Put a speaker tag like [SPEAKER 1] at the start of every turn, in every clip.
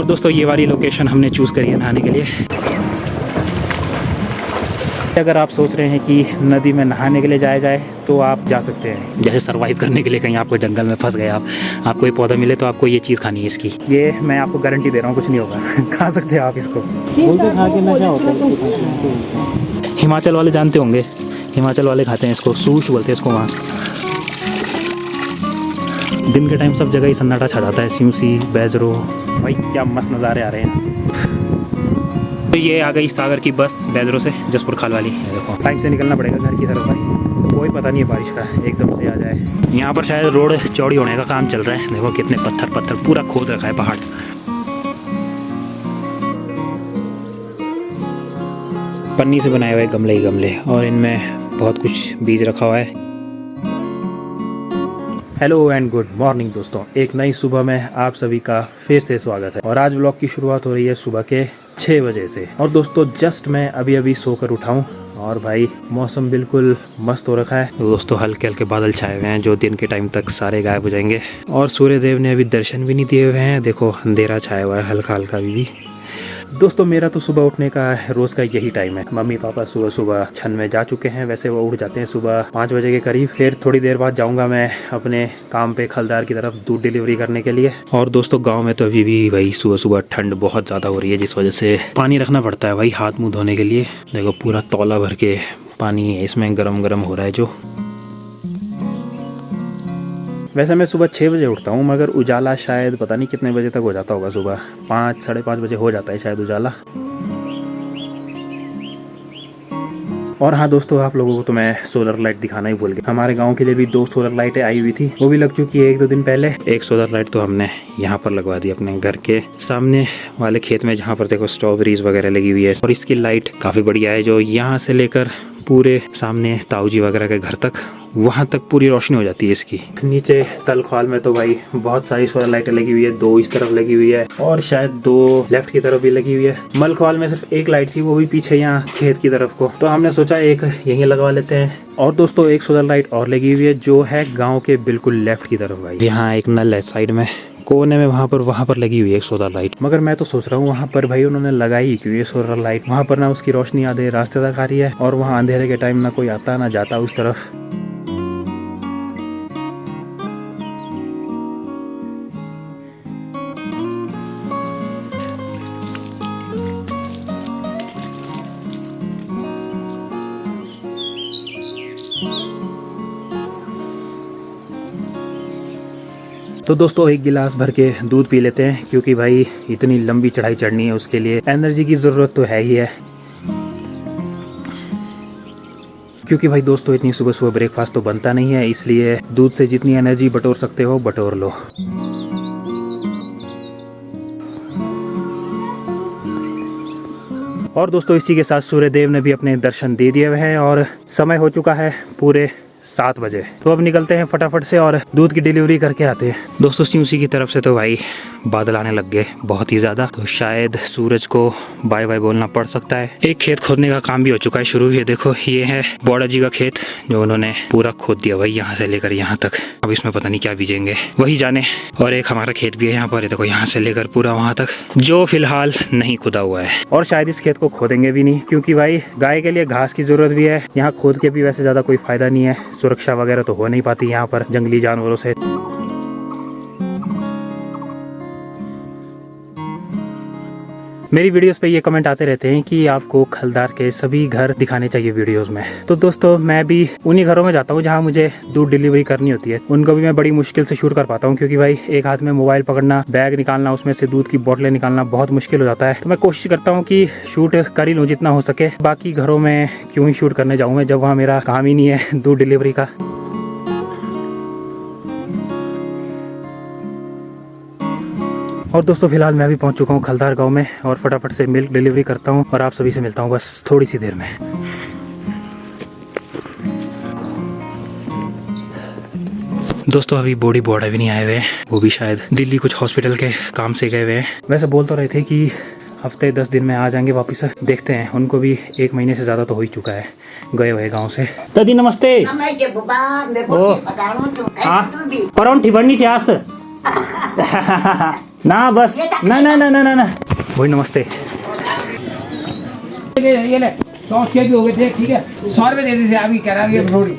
[SPEAKER 1] और दोस्तों ये वाली लोकेशन हमने चूज़ करी है नहाने के लिए। अगर आप सोच रहे हैं कि नदी में नहाने के लिए जाया जाए तो आप जा सकते हैं। जैसे सरवाइव करने के लिए कहीं आपको जंगल में फंस गए आपको ये पौधा मिले तो आपको ये चीज़ खानी है इसकी। ये मैं आपको गारंटी दे रहा हूँ, कुछ नहीं होगा। खा सकते हैं आप इसको। हिमाचल वाले जानते होंगे, हिमाचल वाले खाते हैं इसको, सूश बोलते हैं इसको वहाँ। दिन के टाइम सब जगह ही सन्नाटा छा जाता है, स्यूसी बैजरो। भाई क्या मस्त नज़ारे आ रहे हैं। तो ये आ गई सागर की बस बैजरो से, जसपुर खाल वाली। देखो टाइम से निकलना पड़ेगा घर की तरफ भाई, कोई पता नहीं है बारिश का, एकदम से आ जाए। यहाँ पर शायद रोड चौड़ी होने का काम चल रहा है। देखो कितने पत्थर पूरा खोद रखा है पहाड़। पन्नी से बनाए हुए गमले ही गमले, और इनमें बहुत कुछ बीज रखा हुआ है। हेलो एंड गुड मॉर्निंग दोस्तों, एक नई सुबह में आप सभी का फिर से स्वागत है। और आज व्लॉग की शुरुआत हो रही है सुबह के 6 बजे से। और दोस्तों जस्ट मैं अभी सोकर उठा हूँ और भाई मौसम बिल्कुल मस्त हो रखा है। तो दोस्तों हल्के हल्के बादल छाए हुए हैं जो दिन के टाइम तक सारे गायब हो जाएंगे। और सूर्य देव ने अभी दर्शन भी नहीं दिए हुए हैं। देखो अंधेरा छाया हुआ है हल्का हल्का अभी भी। दोस्तों मेरा तो सुबह उठने का रोज़ का यही टाइम है। मम्मी पापा सुबह सुबह छन में जा चुके हैं, वैसे वो उठ जाते हैं सुबह 5 बजे के करीब। फिर थोड़ी देर बाद जाऊंगा मैं अपने काम पे खलदार की तरफ दूध डिलीवरी करने के लिए। और दोस्तों गांव में तो अभी भी भाई सुबह सुबह ठंड बहुत ज़्यादा हो रही है, जिस वजह से पानी रखना पड़ता है भाई हाथ मुँह धोने के लिए। देखो पूरा तौला भर के पानी इसमें गरम गरम हो रहा है जो। वैसे मैं सुबह 6 बजे उठता हूँ, मगर उजाला शायद पता नहीं कितने बजे तक हो जाता होगा। सुबह 5 साढ़े 5 बजे हो जाता है शायद उजाला। और हाँ दोस्तों, आप लोगों को तो मैं सोलर लाइट दिखाना ही भूल गया। हमारे गांव के लिए भी 2 सोलर लाइटें आई हुई थी, वो भी लग चुकी है 1-2 दिन पहले। एक सोलर लाइट तो हमने यहाँ पर लगवा दी अपने घर के सामने वाले खेत में, जहाँ पर देखो स्ट्रॉबेरीज वगैरह लगी हुई है। और इसकी लाइट काफ़ी बढ़िया है, जो यहाँ से लेकर पूरे सामने ताऊजी वगैरह के घर तक, वहाँ तक पूरी रोशनी हो जाती है इसकी। नीचे तलख्वाल में तो भाई बहुत सारी सोलर लाइटें लगी हुई है। 2 इस तरफ लगी हुई है और शायद 2 लेफ्ट की तरफ भी लगी हुई है। मलख्वाल में सिर्फ 1 लाइट थी, वो भी पीछे यहाँ खेत की तरफ को। तो हमने सोचा एक यहीं लगवा लेते हैं। और दोस्तों एक सोलर लाइट और लगी हुई है जो है गाँव के बिल्कुल लेफ्ट की तरफ भाई। यहाँ एक नल है साइड में कोने में, वहाँ पर लगी हुई है एक सोलर लाइट। मगर मैं तो सोच रहा हूँ वहाँ पर भाई उन्होंने लगाई क्यों ये सोलर लाइट। वहाँ पर ना उसकी रोशनी आधे रास्ते तक आ रही है और वहाँ अंधेरे के टाइम ना कोई आता ना जाता उस तरफ। तो दोस्तों एक गिलास भर के दूध पी लेते हैं, क्योंकि भाई इतनी लंबी चढ़ाई चढ़नी है, उसके लिए एनर्जी की ज़रूरत तो है ही है। क्योंकि भाई दोस्तों इतनी सुबह सुबह ब्रेकफास्ट तो बनता नहीं है, इसलिए दूध से जितनी एनर्जी बटोर सकते हो बटोर लो। और दोस्तों इसी के साथ सूर्य देव ने भी अपने दर्शन दे दिए हैं और समय हो चुका है पूरे 7 बजे। तो अब निकलते हैं फटाफट से और दूध की डिलीवरी करके आते हैं। दोस्तों स्यूसी की तरफ से तो भाई बादल आने लग गए बहुत ही ज़्यादा, तो शायद सूरज को बाय बाय बोलना पड़ सकता है। एक खेत खोदने का काम भी हो चुका है शुरू। ये देखो ये है बौड़ा जी का खेत जो उन्होंने पूरा खोद दिया भाई, यहाँ से लेकर यहाँ तक। अब इसमें पता नहीं क्या बीजेंगे वही जाने। और एक हमारा खेत भी है यहाँ पर, देखो यहाँ से लेकर पूरा वहाँ तक, जो फिलहाल नहीं खुदा हुआ है। और शायद इस खेत को खोदेंगे भी नहीं, क्योंकि भाई गाय के लिए घास की जरूरत भी है। यहाँ खोद के भी वैसे ज़्यादा कोई फायदा नहीं है, सुरक्षा वगैरह तो हो नहीं पाती यहाँ पर जंगली जानवरों से। मेरी वीडियोस पे ये कमेंट आते रहते हैं कि आपको खलदार के सभी घर दिखाने चाहिए वीडियोस में। तो दोस्तों मैं भी उन्हीं घरों में जाता हूँ जहाँ मुझे दूध डिलीवरी करनी होती है। उनको भी मैं बड़ी मुश्किल से शूट कर पाता हूँ, क्योंकि भाई एक हाथ में मोबाइल पकड़ना, बैग निकालना, उसमें से दूध की बोतलें निकालना बहुत मुश्किल हो जाता है। तो मैं कोशिश करता हूँ कि शूट कर ही लूँ जितना हो सके। बाकी घरों में क्यों ही शूट करने जाऊँ मैं, जब वहाँ मेरा काम ही नहीं है दूध डिलीवरी का। और दोस्तों फिलहाल मैं भी पहुंच चुका हूं खलदार गांव में और फटाफट से मिल्क डिलीवरी करता हूं और आप सभी से मिलता हूं बस थोड़ी सी देर में। दोस्तों अभी बॉडी बॉर्डर भी नहीं आए हुए हैं, वो भी शायद दिल्ली कुछ हॉस्पिटल के काम से गए हुए हैं। वैसे बोल तो रहे थे कि हफ्ते 10 दिन में आ जाएंगे वापस, देखते हैं। उनको भी 1 महीने से ज़्यादा तो हो ही चुका है गए हुए गांव से। दादी नमस्ते।
[SPEAKER 2] नमस्ते बुबा, मैं
[SPEAKER 1] ओ
[SPEAKER 2] बताऊं तो
[SPEAKER 1] हाँ
[SPEAKER 2] कैसे भी
[SPEAKER 1] परौंठी बननी चाहिए आज। ना बस ना ना ना ना ना ना भाई नमस्ते।
[SPEAKER 2] ये ले 100 के भी हो गए थे, ठीक है 100 रुपए दे दी थी, अभी कह रहा है ये थोड़ी।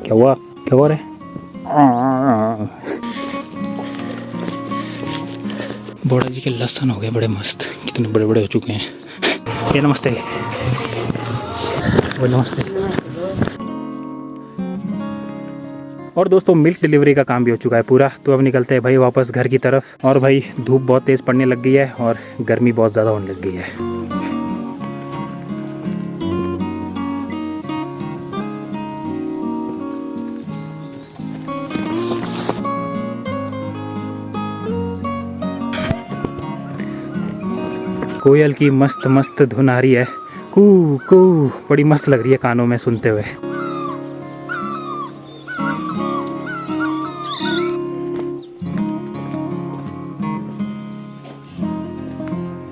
[SPEAKER 1] क्या हुआ क्या हुआ रे? बोड़ा जी के लहसुन हो गए बड़े मस्त, कितने बड़े बड़े हो चुके हैं। ये नमस्ते वो नमस्ते। और दोस्तों मिल्क डिलीवरी का काम भी हो चुका है पूरा, तो अब निकलते हैं भाई वापस घर की तरफ। और भाई धूप बहुत तेज़ पड़ने लग गई है और गर्मी बहुत ज़्यादा होने लग गई है। कोयल की मस्त मस्त धुन आ रही है, कू कू, बड़ी मस्त लग रही है कानों में सुनते हुए।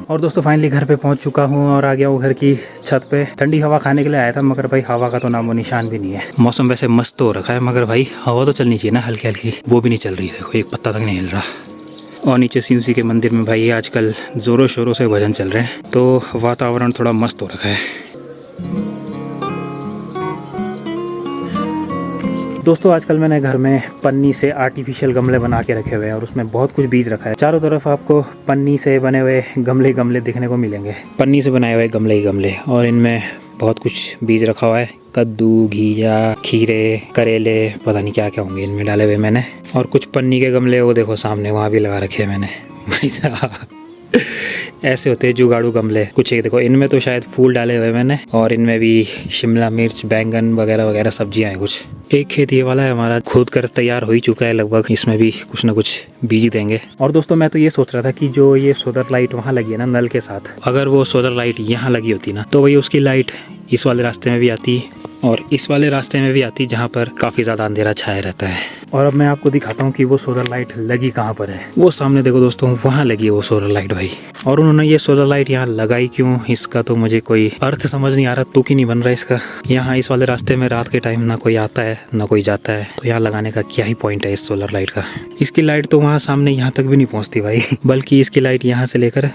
[SPEAKER 1] और दोस्तों फाइनली घर पे पहुंच चुका हूं और आ गया हूँ घर की छत पे। ठंडी हवा खाने के लिए आया था, मगर भाई हवा का तो नामो निशान भी नहीं है। मौसम वैसे मस्त हो रखा है, मगर भाई हवा तो चलनी चाहिए ना हल्की हल्की, वो भी नहीं चल रही है। देखो एक पत्ता तक नहीं हिल रहा। और नीचे शिव के मंदिर में भाई आजकल ज़ोरों शोरों से भजन चल रहे हैं, तो वातावरण थोड़ा मस्त हो रखा है। दोस्तों आजकल मैंने घर में पन्नी से आर्टिफिशियल गमले बना के रखे हुए हैं और उसमें बहुत कुछ बीज रखा है। चारों तरफ आपको पन्नी से बने हुए गमले गमले दिखने को मिलेंगे, पन्नी से बनाए हुए गमले ही गमले। और इनमें बहुत कुछ बीज रखा हुआ है, कद्दू, घिया, खीरे, करेले, पता नहीं क्या क्या होंगे इनमें डाले हुए मैंने। और कुछ पन्नी के गमले वो देखो सामने वहाँ भी लगा रखे हैं मैंने। भाई साहब ऐसे होते हैं जुगाड़ू गमले। कुछ एक देखो इनमें तो शायद फूल डाले हुए मैंने, और इनमें भी शिमला मिर्च, बैंगन वगैरह वगैरह सब्जियां हैं कुछ। एक खेत ये वाला है हमारा, खोद कर तैयार हो ही चुका है लगभग, इसमें भी कुछ ना कुछ बीज देंगे। और दोस्तों मैं तो ये सोच रहा था कि जो ये सोलर लाइट वहाँ लगी है ना नल के साथ, अगर वो सोलर लाइट यहाँ लगी होती ना, तो वही उसकी लाइट इस वाले रास्ते में भी आती और इस वाले रास्ते में भी आती, जहाँ पर काफ़ी ज़्यादा अंधेरा छाया रहता है। और अब मैं आपको दिखाता हूँ कि वो सोलर लाइट लगी कहाँ पर है। वो सामने देखो दोस्तों, वहाँ लगी है वो सोलर लाइट भाई। और उन्होंने ये सोलर लाइट यहाँ लगाई क्यों, इसका तो मुझे कोई अर्थ समझ नहीं आ रहा, तुक ही नहीं बन रहा इसका। यहाँ इस वाले रास्ते में रात के टाइम ना कोई आता है ना कोई जाता है, तो यहाँ लगाने का क्या ही पॉइंट है इस सोलर लाइट का। इसकी लाइट तो वहाँ सामने यहाँ तक भी नहीं पहुँचती भाई, बल्कि इसकी लाइट यहाँ से लेकर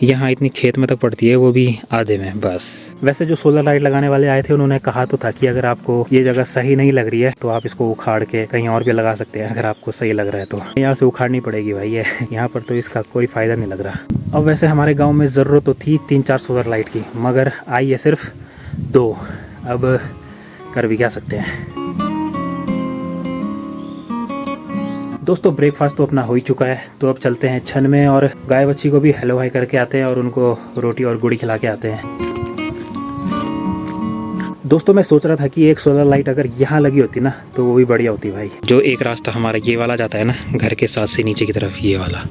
[SPEAKER 1] यहाँ इतनी खेत में तक पड़ती है, वो भी आधे में बस। वैसे जो सोलर लाइट लगाने वाले आए थे उन्होंने कहा तो था कि अगर आपको ये जगह सही नहीं लग रही है तो आप इसको उखाड़ के कहीं और भी लगा सकते हैं, अगर आपको सही लग रहा है तो। यहाँ से उखाड़नी पड़ेगी भाई ये, यहाँ पर तो इसका कोई फ़ायदा नहीं लग रहा। अब वैसे हमारे गाँव में ज़रूरत तो थी 3-4 सोलर लाइट की, मगर आई है सिर्फ 2। अब कर भी क्या सकते हैं। दोस्तों ब्रेकफास्ट तो अपना हो ही चुका है, तो अब चलते हैं छन में और गाय बच्ची को भी हेलो हाई करके आते हैं और उनको रोटी और गुड़ी खिला के आते हैं। दोस्तों मैं सोच रहा था कि एक सोलर लाइट अगर यहाँ लगी होती ना तो वो भी बढ़िया होती भाई। जो एक रास्ता हमारा ये वाला जाता है ना घर के साथ से नीचे की तरफ, ये वाला,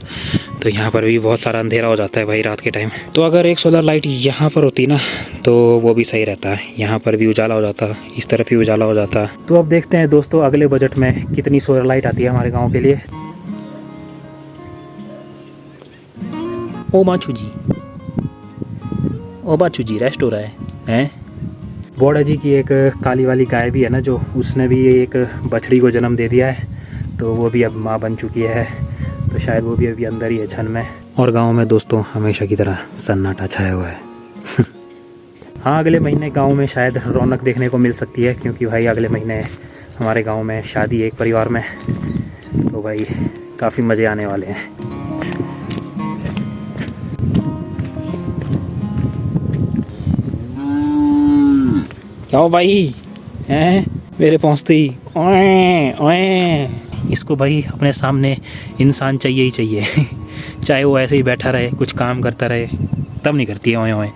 [SPEAKER 1] तो यहाँ पर भी बहुत सारा अंधेरा हो जाता है भाई रात के टाइम। तो अगर एक सोलर लाइट यहाँ पर होती ना तो वो भी सही रहता है, यहाँ पर भी उजाला हो जाता, इस तरफ भी उजाला हो जाता। तो अब देखते हैं दोस्तों अगले बजट में कितनी सोलर लाइट आती है हमारे गाँव के लिए। ओ बाचू जी रेस्ट हो रहा है। बोड़ा जी की एक काली वाली गाय भी है ना, जो उसने भी एक बछड़ी को जन्म दे दिया है, तो वो भी अब माँ बन चुकी है, तो शायद वो भी अभी अंदर ही है छन में। और गांव में दोस्तों हमेशा की तरह सन्नाटा छाया हुआ है। हाँ अगले महीने गांव में शायद रौनक देखने को मिल सकती है, क्योंकि भाई अगले महीने हमारे गांव में शादी है एक परिवार में, तो भाई काफ़ी मज़े आने वाले हैं। क्या हो भाई हैं मेरे पहुँचते ही ओए ओए। इसको भाई अपने सामने इंसान चाहिए ही चाहिए। चाहे वो ऐसे ही बैठा रहे कुछ काम करता रहे तब नहीं करती है ओए ओए।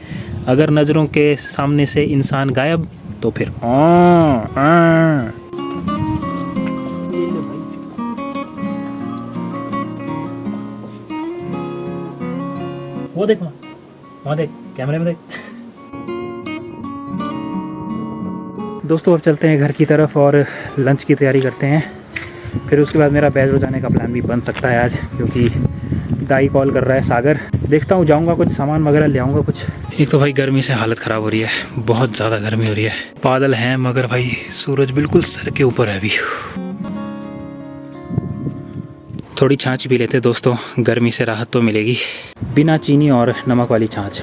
[SPEAKER 1] अगर नज़रों के सामने से इंसान गायब तो फिर वो देख वहाँ देख कैमरे में देख। दोस्तों अब चलते हैं घर की तरफ और लंच की तैयारी करते हैं, फिर उसके बाद मेरा बैजो जाने का प्लान भी बन सकता है आज, क्योंकि दाई कॉल कर रहा है सागर, देखता हूँ जाऊँगा कुछ सामान वगैरह ले आऊँगा कुछ। एक तो भाई गर्मी से हालत ख़राब हो रही है, बहुत ज़्यादा गर्मी हो रही है। बादल हैं मगर भाई सूरज बिल्कुल सर के ऊपर है अभी। थोड़ी छाछ पी लेते दोस्तों, गर्मी से राहत तो मिलेगी। बिना चीनी और नमक वाली छाछ।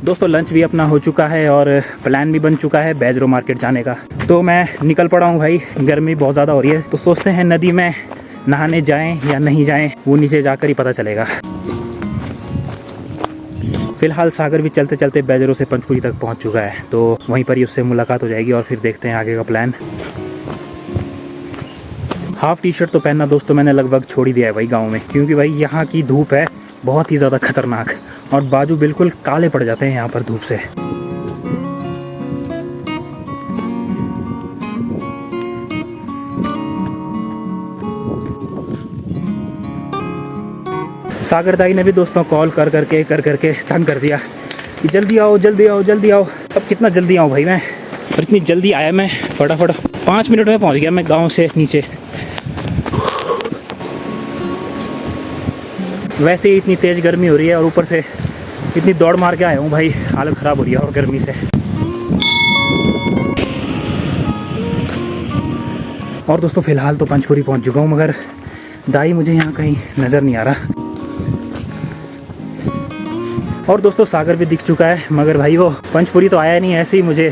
[SPEAKER 1] दोस्तों लंच भी अपना हो चुका है और प्लान भी बन चुका है बेजरो मार्केट जाने का। तो मैं निकल पड़ा हूँ भाई, गर्मी बहुत ज़्यादा हो रही है। तो सोचते हैं नदी में नहाने जाएं या नहीं जाएं, वो नीचे जाकर ही पता चलेगा। फिलहाल सागर भी चलते चलते बेजरो से पंचपुरी तक पहुँच चुका है, तो वहीं पर ही उससे मुलाकात हो जाएगी और फिर देखते हैं आगे का प्लान। हाफ टी शर्ट तो पहनना दोस्तों मैंने लगभग छोड़ ही दिया है भाई गाँव में, क्योंकि भाई यहाँ की धूप है बहुत ही ज़्यादा खतरनाक और बाजू बिल्कुल काले पड़ जाते हैं यहाँ पर धूप से। सागर दाई ने भी दोस्तों कॉल कर करके तंग कर दिया कि जल्दी आओ जल्दी आओ जल्दी आओ। अब कितना जल्दी आऊँ भाई मैं, और इतनी जल्दी आया मैं, फटाफट 5 मिनट में पहुँच गया मैं गाँव से नीचे। वैसे ही इतनी तेज़ गर्मी हो रही है और ऊपर से इतनी दौड़ मार के आया हूँ भाई, हालत ख़राब हो रही है और गर्मी से। और दोस्तों फ़िलहाल तो पंचपुरी पहुँच चुका हूँ, मगर दाई मुझे यहाँ कहीं नज़र नहीं आ रहा। और दोस्तों सागर भी दिख चुका है, मगर भाई वो पंचपुरी तो आया नहीं, ऐसे ही मुझे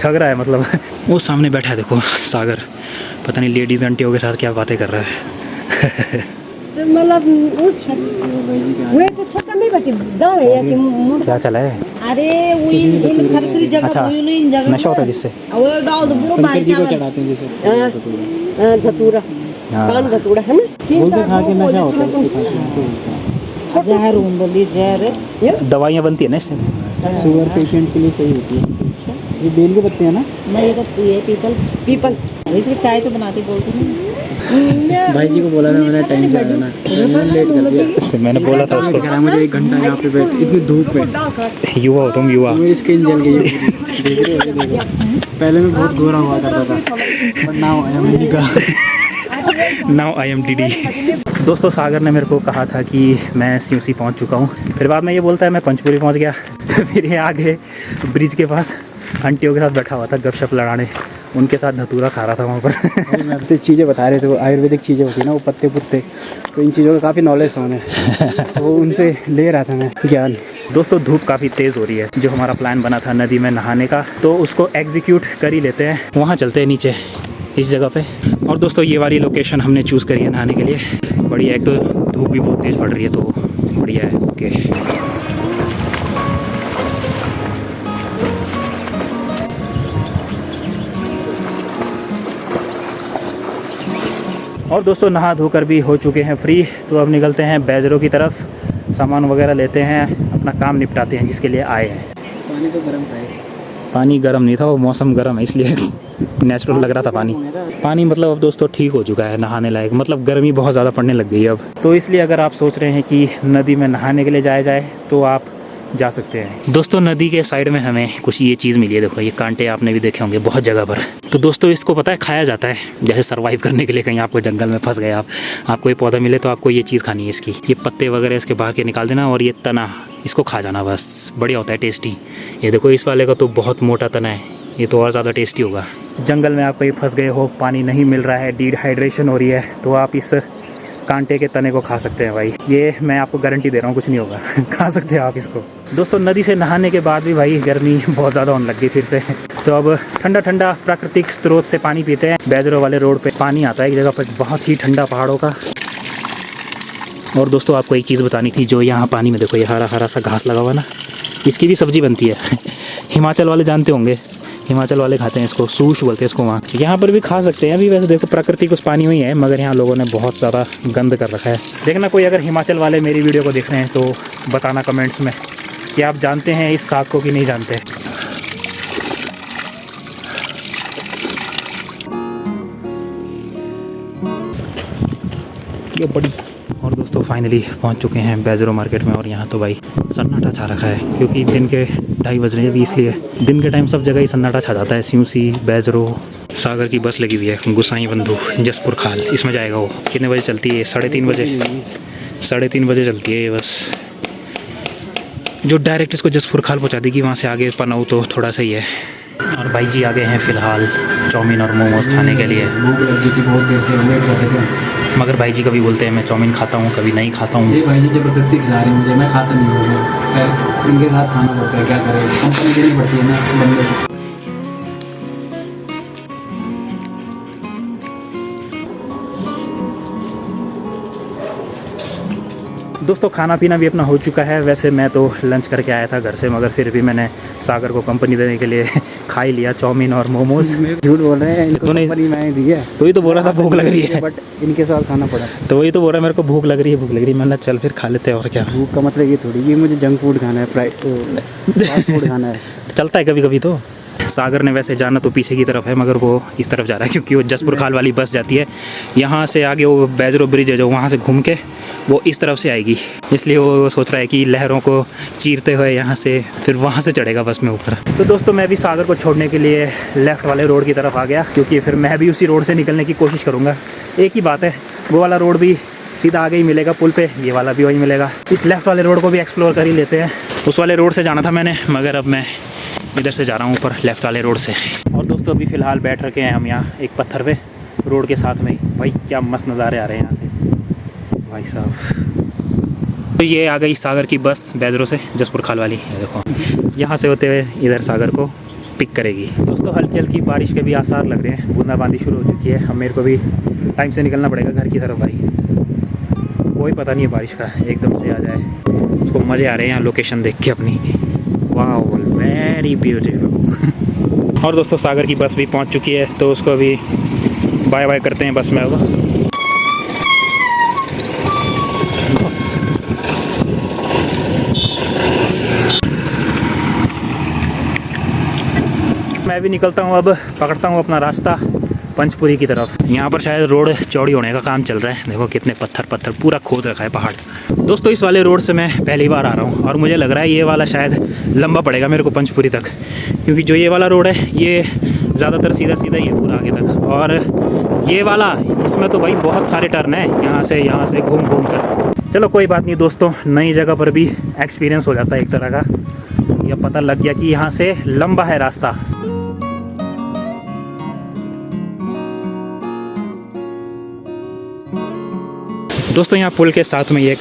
[SPEAKER 1] ठग रहा है। मतलब वो सामने बैठा है देखो सागर, पता नहीं लेडीज़ आंटियों के साथ क्या बातें कर रहा है।
[SPEAKER 3] मतलब उस वे तो छोटा नहीं बची दाल है ऐसे
[SPEAKER 1] क्या चला है?
[SPEAKER 3] अरे वही इन खरखरी जगह
[SPEAKER 1] अच्छा,
[SPEAKER 3] वही इन जगह
[SPEAKER 1] नशा होता है जिससे
[SPEAKER 3] वो डाल दो बड़ो बाहर को चढ़ाते हैं जैसे धतूरा कान धतूरा है ना, बोलते खा के नशा होता है उसके। जहर बोली जहर
[SPEAKER 1] दवाइयाँ बनती है ना इससे,
[SPEAKER 4] शुगर पेशेंट के लिए सही होती है। ये बेल के पत्ते हैं ना?
[SPEAKER 3] नहीं ये तो ये पीपल इसकी चाय तो बनाती बोलती नहीं।
[SPEAKER 4] भाई जी को बोला था मैंने टाइम से आ जाना, लेट कर दिया।
[SPEAKER 1] मैंने बोला था उसको,
[SPEAKER 4] कह रहा मुझे 1 घंटा यहाँ पे बैठ, इतनी धूप में।
[SPEAKER 1] युवा हो तुम, युवा।
[SPEAKER 4] मेरी स्किन जल गई है पूरी। देख रहे हो, देखो पहले मैं बहुत गोरा हुआ करता था, बट नाउ आई एम निगा।
[SPEAKER 1] Now I am DD. दोस्तों सागर ने मेरे को कहा था कि मैं सीयूसी पहुंच चुका हूं, फिर बाद में ये बोलता है मैं पंचपुरी पहुंच गया। फिर ये आगे ब्रिज के पास आंटियों के साथ बैठा हुआ था गपशप लड़ाने, उनके साथ धतूरा खा रहा था वहाँ पर।
[SPEAKER 4] मैं तो चीज़ें बता रहे थे, वो आयुर्वेदिक चीज़ें होती है ना, वो पत्ते पुत्ते, तो इन चीज़ों का काफ़ी नॉलेज था उन्हें, तो उनसे ले रहा था मैं ज्ञान।
[SPEAKER 1] दोस्तों धूप काफ़ी तेज़ हो रही है, जो हमारा प्लान बना था नदी में नहाने का, तो उसको एग्जीक्यूट कर ही लेते हैं। वहाँ चलते हैं नीचे इस जगह पे। और दोस्तों ये वाली लोकेशन हमने चूज़ करी है नहाने के लिए, बढ़िया। एक तो धूप भी बहुत तेज़ पड़ रही है तो बढ़िया है। ओके और दोस्तों नहा धोकर भी हो चुके हैं फ्री, तो अब निकलते हैं बेजरो की तरफ, सामान वगैरह लेते हैं, अपना काम निपटाते हैं जिसके लिए आए हैं।
[SPEAKER 4] पानी तो गर्म था,
[SPEAKER 1] पानी गर्म नहीं था, वो मौसम गर्म है इसलिए नेचुरल लग रहा था पानी। मतलब अब दोस्तों ठीक हो चुका है नहाने लायक, मतलब गर्मी बहुत ज़्यादा पड़ने लग गई है अब, तो इसलिए अगर आप सोच रहे हैं कि नदी में नहाने के लिए जाया जाए तो आप जा सकते हैं। दोस्तों नदी के साइड में हमें कुछ ये चीज़ मिली है, देखो ये कांटे आपने भी देखे होंगे बहुत जगह पर। तो दोस्तों इसको पता है खाया जाता है, जैसे सर्वाइव करने के लिए कहीं आपको जंगल में फंस गए आपको ये पौधा मिले तो आपको ये चीज़ खानी है इसकी। ये पत्ते वगैरह इसके बाहर के निकाल देना और ये तना इसको खा जाना, बस बढ़िया होता है, टेस्टी। ये देखो इस वाले का तो बहुत मोटा तना है, ये तो और ज़्यादा टेस्टी होगा। जंगल में आप कहीं फंस गए हो, पानी नहीं मिल रहा है, डिहाइड्रेशन हो रही है, तो आप इस कांटे के तने को खा सकते हैं भाई। ये मैं आपको गारंटी दे रहा हूँ, कुछ नहीं होगा। खा सकते हैं आप इसको। दोस्तों नदी से नहाने के बाद भी भाई गर्मी बहुत ज़्यादा होने लग गई फिर से, तो अब ठंडा ठंडा प्राकृतिक स्रोत से पानी पीते हैं। बेजरो वाले रोड पे पानी आता है एक जगह पर, बहुत ही ठंडा पहाड़ों का। और दोस्तों आपको एक चीज़ बतानी थी, जो यहाँ पानी में देखो ये हरा हरा सा घास लगा हुआ ना, इसकी भी सब्जी बनती है। हिमाचल वाले जानते होंगे, हिमाचल वाले खाते हैं इसको, सूश बोलते हैं इसको वहाँ। यहाँ पर भी खा सकते हैं अभी, वैसे देखो प्रकृति कुछ पानी में ही है, मगर यहाँ लोगों ने बहुत ज़्यादा गंद कर रखा है। देखना कोई अगर हिमाचल वाले मेरी वीडियो को देख रहे हैं तो बताना कमेंट्स में कि आप जानते हैं इस साग को कि नहीं जानते। ये बड़ी। और दोस्तों फाइनली पहुंच चुके हैं बेजरो मार्केट में, और यहाँ तो भाई सन्नाटा छा रखा है, क्योंकि दिन के 2:30 बज रहे हैं, इसलिए दिन के टाइम सब जगह ही सन्नाटा छा जाता है। सीयूसी, बेजरो, सागर की बस लगी हुई है गुसाई बंधु जसपुर खाल, इसमें जाएगा वो। कितने बजे चलती है? 3:30 बजे। 3:30 बजे चलती है ये बस, जो डायरेक्ट इसको जसपुर खाल पहुँचा देगी। वहाँ से आगे पनाऊ तो थोड़ा सा ही है। और भाई जी आ गए हैं फ़िलहाल चाउमीन और मोमोज खाने के लिए।
[SPEAKER 4] भूख लगी थी बहुत देर से, वेट कर रहे थे।
[SPEAKER 1] मगर भाई जी कभी बोलते हैं मैं चाउमीन खाता हूँ, कभी नहीं खाता हूँ।
[SPEAKER 4] ये भाई जी ज़बरदस्ती खिला रहे हैं मुझे, मैं खाता नहीं हूँ उसे। इनके साथ खाना पड़ता है, क्या करें, कंपनी देनी पड़ती है ना बंदे को।
[SPEAKER 1] दोस्तों खाना पीना भी अपना हो चुका है। वैसे मैं तो लंच करके आया था घर से, मगर फिर भी मैंने सागर को कंपनी देने के लिए खा ही लिया चाउमीन और मोमोज।
[SPEAKER 4] झूठ बोल रहे हैं, इनको कंपनी मैंने दी है।
[SPEAKER 1] तो ही तो बोल रहा था भूख लग रही है,
[SPEAKER 4] बट इनके साथ खाना पड़ा।
[SPEAKER 1] तो वही तो बोल रहा है मेरे को भूख लग रही है, भूख लग रही है। मैंने चल फिर खा लेते हैं और क्या।
[SPEAKER 4] भूख का मतलब ये थोड़ी ये मुझे जंक फूड खाना है, फास्ट फूड खाना है।
[SPEAKER 1] चलता है कभी कभी तो। सागर ने वैसे जाना तो पीछे की तरफ है, मगर वो इस तरफ जा रहा है क्योंकि वो जसपुर खाल वाली बस जाती है। यहाँ से आगे वो बैजरो ब्रिज है जो, वहाँ से घूम के वो इस तरफ से आएगी, इसलिए वो सोच रहा है कि लहरों को चीरते हुए यहाँ से फिर वहाँ से चढ़ेगा बस में ऊपर। तो दोस्तों मैं भी सागर को छोड़ने के लिए लेफ़्ट वाले रोड की तरफ आ गया, क्योंकि फिर मैं भी उसी रोड से निकलने की कोशिश करूँगा। एक ही बात है, वो वाला रोड भी सीधा आगे ही मिलेगा पुल पे, ये वाला भी वही मिलेगा। इस लेफ़्ट वाले रोड को भी एक्सप्लोर कर ही लेते हैं। उस वाले रोड से जाना था मैंने, मगर अब मैं इधर से जा रहा हूँ ऊपर लेफ़्ट वाले रोड से। और दोस्तों अभी फ़िलहाल बैठ रखे हैं हम यहाँ एक पत्थर पे रोड के साथ में ही। भाई क्या मस्त नज़ारे आ रहे हैं यहाँ से भाई साहब। तो ये आ गई सागर की बस बैजरों से जसपुर खाल वाली, ये देखो यहाँ से होते हुए इधर सागर को पिक करेगी। दोस्तों हल्की हल्की बारिश के भी आसार लग रहे हैं, बूंदाबांदी शुरू हो चुकी है। अब मेरे को भी टाइम से निकलना पड़ेगा घर की तरफ भाई, कोई पता नहीं है बारिश का एकदम से आ जाए। उसको मज़े आ रहे हैं यहाँ लोकेशन देख के अपनी, वाह वेरी ब्यूटीफुल। और दोस्तों सागर की बस भी पहुंच चुकी है, तो उसको अभी बाय बाय करते हैं बस में। अब मैं भी निकलता हूं, अब पकड़ता हूं अपना रास्ता पंचपुरी की तरफ। यहाँ पर शायद रोड चौड़ी होने का काम चल रहा है, देखो कितने पत्थर पत्थर पूरा खोद रखा है पहाड़। दोस्तों इस वाले रोड से मैं पहली बार आ रहा हूँ और मुझे लग रहा है ये वाला शायद लंबा पड़ेगा मेरे को पंचपुरी तक, क्योंकि जो ये वाला रोड है ये ज़्यादातर सीधा सीधा ही है पूरा आगे तक, और ये वाला इसमें तो भाई बहुत सारे टर्न है यहाँ से घूम घूम कर। चलो कोई बात नहीं दोस्तों, नई जगह पर भी एक्सपीरियंस हो जाता है एक तरह का। यह पता लग गया कि यहाँ से लंबा है रास्ता। दोस्तों यहाँ पुल के साथ में एक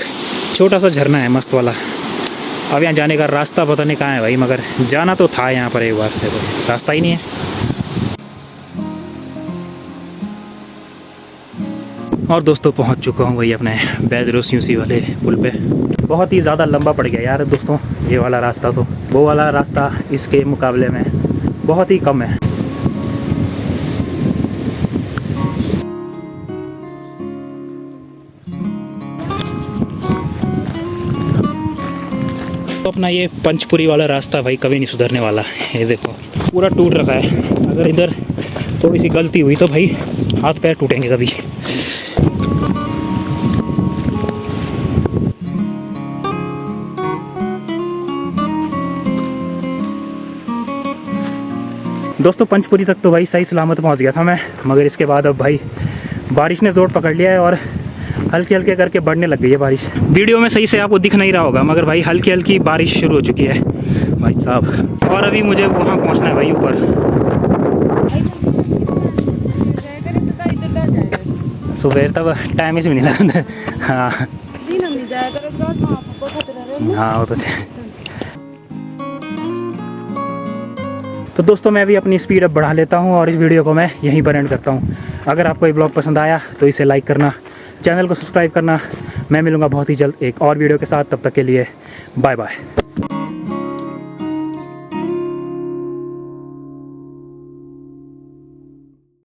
[SPEAKER 1] छोटा सा झरना है मस्त वाला। अब यहाँ जाने का रास्ता पता नहीं कहाँ है भाई, मगर जाना तो था यहाँ पर एक बार, देखो रास्ता ही नहीं है। और दोस्तों पहुँच चुका हूँ भाई अपने बैजरोस यूसी वाले पुल पे। बहुत ही ज़्यादा लंबा पड़ गया यार दोस्तों ये वाला रास्ता, तो वो वाला रास्ता इसके मुकाबले में बहुत ही कम है। तो अपना ये पंचपुरी वाला रास्ता भाई कभी नहीं सुधरने वाला, ये देखो पूरा टूट रखा है। अगर इधर थोड़ी सी गलती हुई तो भाई हाथ पैर टूटेंगे कभी। दोस्तों पंचपुरी तक तो भाई सही सलामत पहुंच गया था मैं, मगर इसके बाद अब भाई बारिश ने जोर पकड़ लिया है और हल्के हल्के करके बढ़ने लग गई है बारिश। वीडियो में सही से आपको दिख नहीं रहा होगा, मगर भाई हल्की हल्की बारिश शुरू हो चुकी है भाई साहब। और अभी मुझे वहाँ पहुँचना है भाई ऊपर। सुबह तब टाइम ही नहीं लगा। हाँ हाँ वो तो तो दोस्तों मैं भी अपनी स्पीड अब बढ़ा लेता हूँ और इस वीडियो को मैं यहीं पर एंड करता हूँ। अगर आपको ये ब्लॉग पसंद आया तो इसे लाइक करना, चैनल को सब्सक्राइब करना। मैं मिलूँगा बहुत ही जल्द एक और वीडियो के साथ, तब तक के लिए बाय बाय।